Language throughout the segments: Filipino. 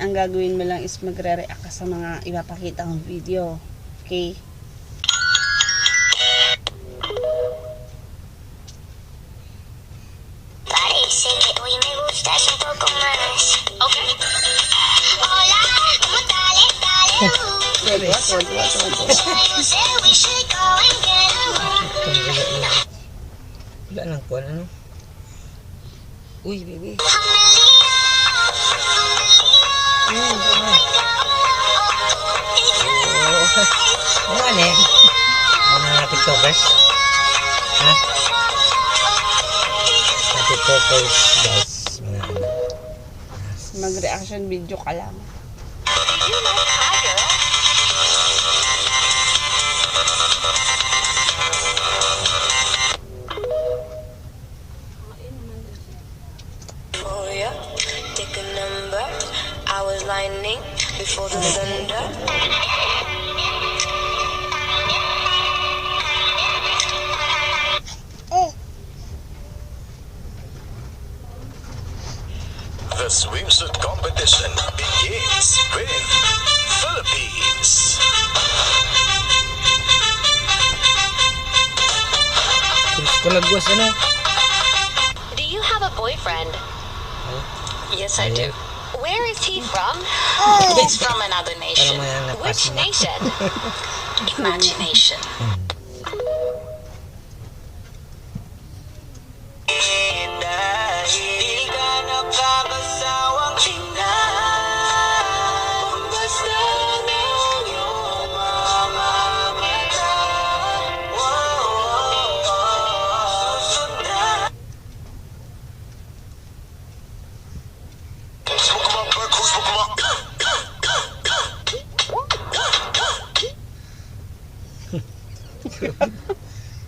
ang gagawin mo lang is magre-react ka sa mga ipapakita kong video. Okay? Wala nang kuwan, ano? Uy, baby. Ano ano eh? Mga tiktokers? Ha? Mga tiktokers, guys. Mga ano. Mag-reaction video ka lang. Lightning before the thunder. The swimsuit competition begins with Philippines. Kalagwas, ano? Do you have a boyfriend? Yes, I do. Where is he from? He's from another nation. Which nation? Imagination.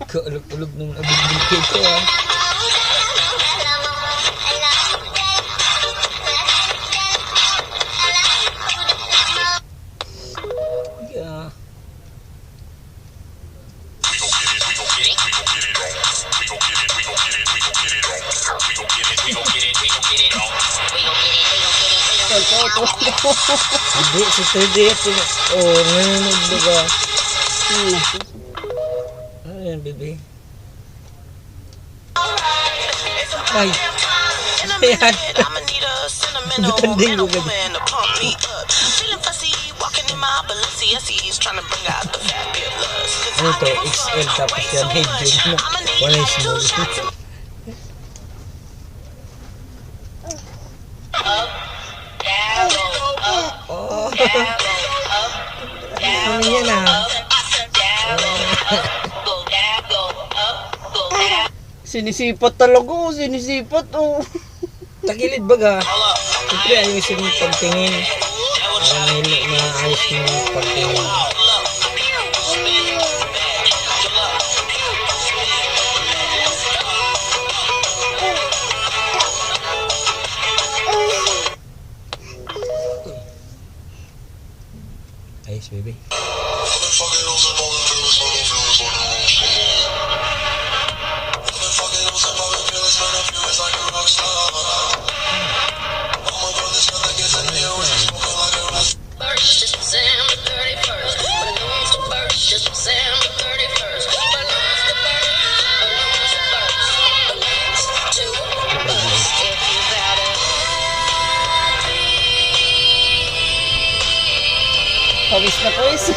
Kaulog-ulog nung abig-big ko, ha? Yeah. Hindi, si 38. Oh, nanonood na ba? Ano yan, baby? Ay! Ayan! Matanding mo gabi. Ano to? XL tapos yan, medyo. Wala yung small. Oh! Ano yan, ah? Sinisipat talaga, oh. Sinisipat, oh. Tagilid baga. Siyempre, ayusin mo pagtingin. Para maayos mo pagtingin. Ayos, baby. Pawis na pawis.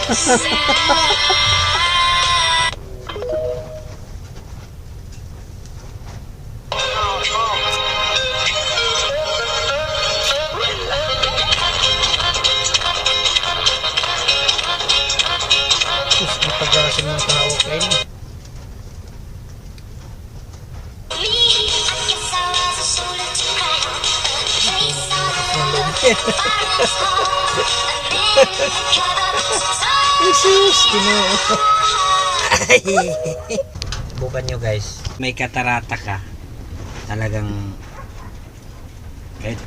Sus, napag-arasin mong kahawak kayo. Jesus, Ginoo. Bukan nyo, guys. May katarata ka. Talagang kahit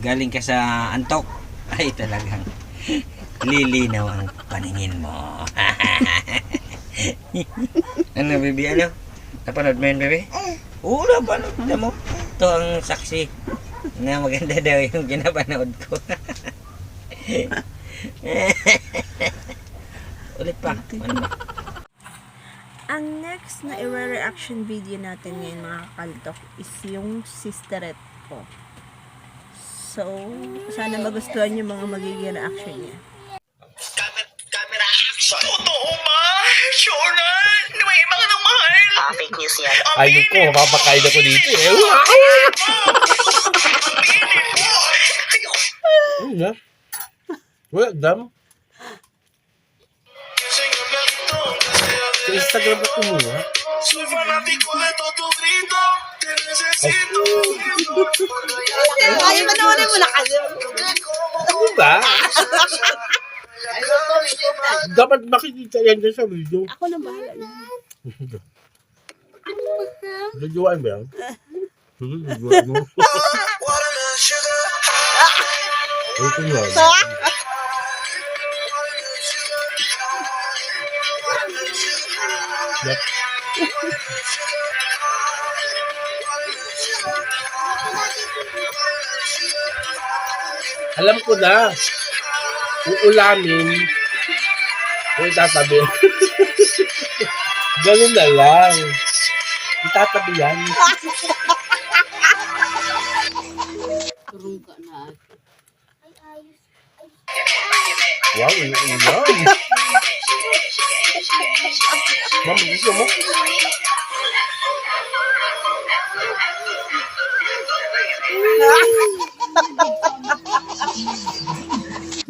galing ka sa antok, ay talagang lilinaw ang paningin mo. Ano, baby? Ano? Napanood mo yun, baby? Oo, napanood na mo. Ito ang saksi na maganda daw yung ginapanood ko. Ulit pa. Ano ba? Ang next na i-reaction video natin ngayon mga kaltok is yung sisterette ko. So, sana magustuhan yung mga magiging reaction niya. Camera action. Totoo ba? Sure na? May ibang ng mahal. Fake news yan. Ayun ko, mapapakain ako dito eh. Ano na? Wala, dam. Sa Instagram na kumuha. Ay, manoorin mo na kasi. Ano ba? Dapat makikita yan dyan sa video. Ako na bahala na. Videoan ba yan? Videoan mo. Ito yan. Yep. Alam ko na. Uulamin. Kung itatabi. Ganun na lang. Itatabi yan. Turong ka na. Wow, ulam. Ma'am, gusto mo?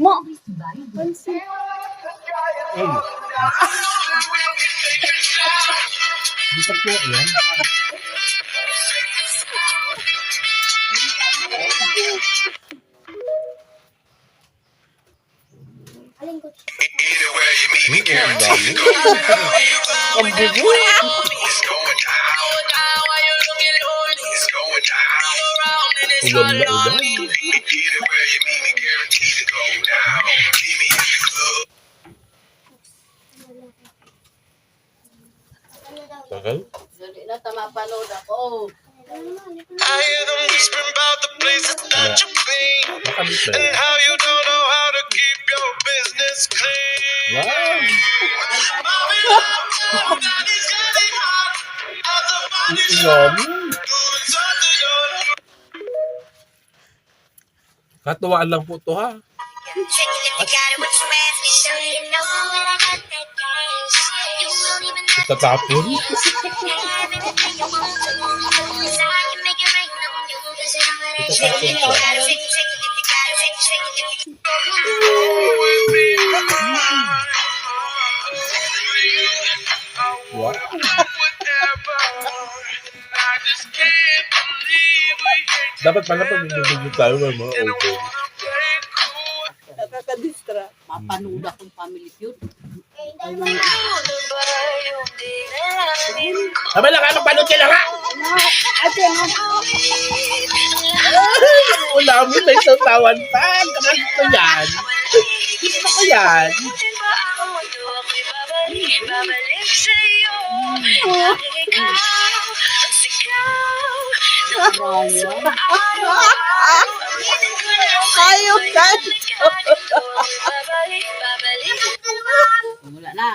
Mo! Pansin. Di pa po yan. Ang bubo. Ulam na ulam. Tagal? Dali na, tamapanood ako. I hear them whispering about the places that you've been Nakabit na and yan. how you don't know how to keep your business clean. Wow! Ulam. Katuwaan lang po to ha. Itatapon. Wow. Dapat pala pag nag-video tayo ng mga open. Nakakadistra. Mapanood akong family feud. Sabi lang, ano panood sila nga? Ate, no? Ulamin na isang tawan pa. Kaman ko yan. Gusto ko yan. Ayaw ka. Wala na.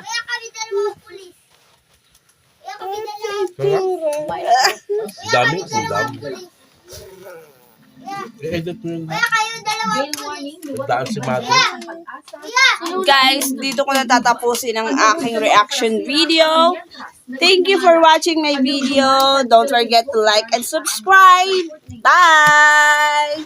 Dami, ang dami. I-edit mo yun. Daan si Mother. Guys, dito ko natatapusin ang aking reaction video. Thank you for watching my video. Don't forget to like and subscribe. Bye!